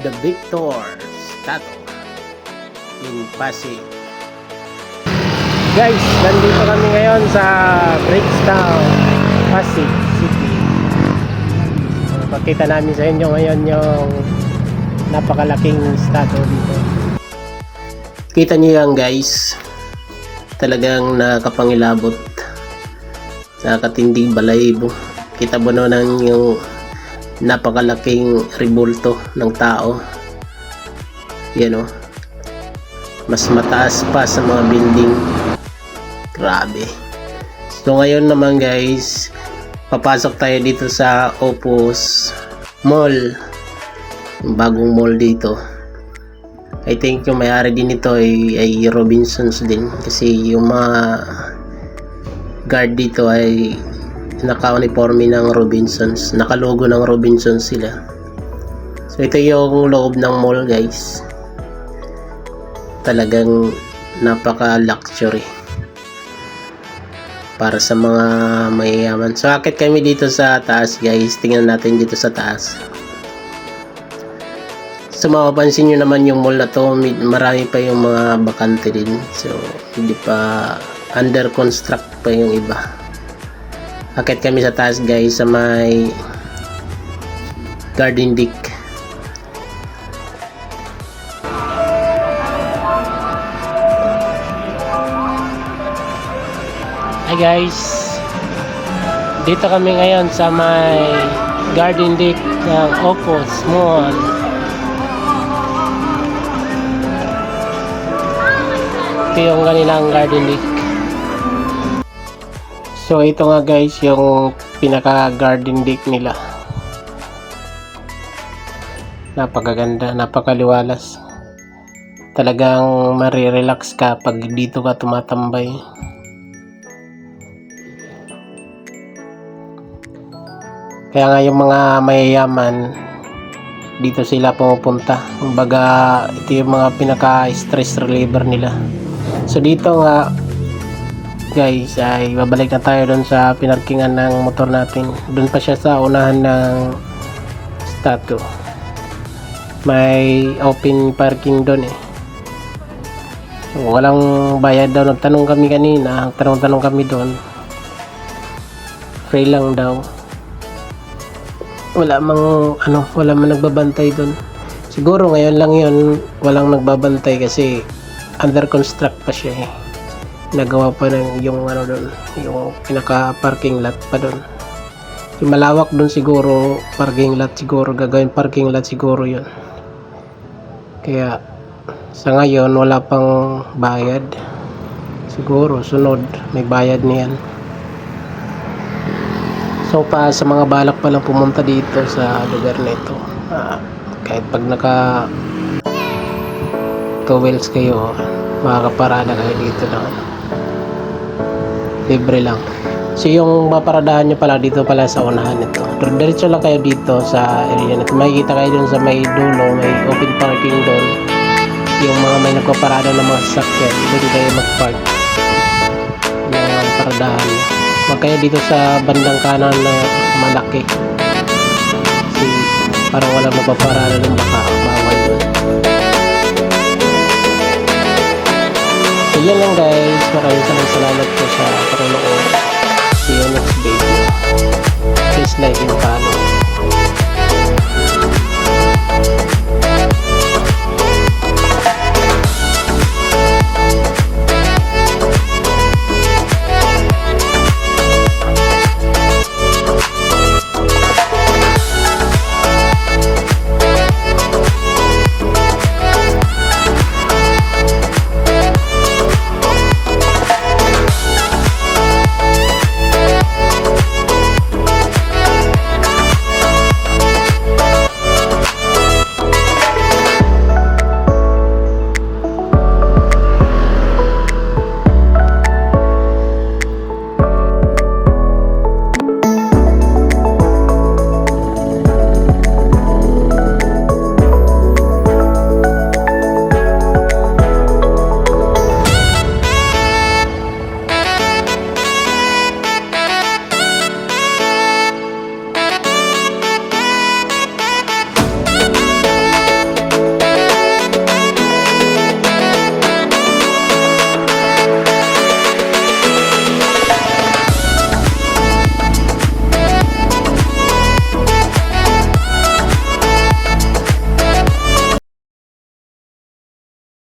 the Victor's Tattoo in Pasig. Guys, nandito kami ngayon sa Bridgetown, Pasig City. Pakita namin sa inyo ngayon yung napakalaking statue dito. Kita nyo yan guys, talagang nakapangilabot sa katinding balahibo. Kita mo naman yung napakalaking rebulto ng tao. Yan o, mas mataas pa sa mga building. Grabe. So ngayon naman guys, papasok tayo dito sa Opus Mall, bagong mall dito. I think yung may-ari din ito ay Robinsons din, kasi yung mga guard dito ay naka-uniforme ng Robinsons, naka-logo ng Robinsons sila. So ito yung loob ng mall guys, talagang napaka-luxury para sa mga mayayaman. So akit kami dito sa taas guys, tingnan natin dito sa taas. So mapapansin nyo naman yung mall na to, marami pa yung mga bakante din. So hindi pa, under construct pa yung iba. Akit kami sa taas guys, sa may garden deck. Hi guys, dito kami ngayon sa may garden deck ng Opus Mall. Ito yung kanilang garden deck. So ito nga guys yung pinaka garden deck nila. Napakaganda, napakaliwalas. Talagang marirelax ka pag dito ka tumatambay. Kaya nga yung mga mayayaman dito sila pumupunta. Kumbaga ito yung mga pinaka stress reliever nila. So dito nga guys ay babalik na tayo doon sa pinarkingan ng motor natin. Doon pa siya sa unahan ng statue. May open parking doon eh. So, walang bayad daw. Nagtanong kami kanina, tanong kami doon. Free lang daw. Wala mang nagbabantay doon. Siguro ngayon lang yun walang nagbabantay kasi under construct pa siya eh. Nagawa pa ng yung doon, yung pinaka parking lot pa doon. Yung malawak doon siguro, parking lot siguro, gagawin parking lot siguro yun. Kaya sa ngayon wala pang bayad. Siguro sunod may bayad niyan. So pa sa mga balak pa lang pumunta dito sa lugar na ito, kahit pag naka 2 wheels kayo, makakaparada kayo dito lang. Libre lang. So yung maparadahan nyo pala dito pala sa unahan nito. Diretso lang kayo dito sa area nito. Makikita kayo dun sa may dulo, may open parking doon. Yung mga may nagpaparada ng mga sasakyan, doon kayo mag-park. Yung paradahan nyo. Huwag kayo dito sa bandang kanan na malaki. Kasi parang walang magpaparada ng baka bawal doon. So yan lang guys, maraming salamat po sa panonood. See you next video. Please like and follow.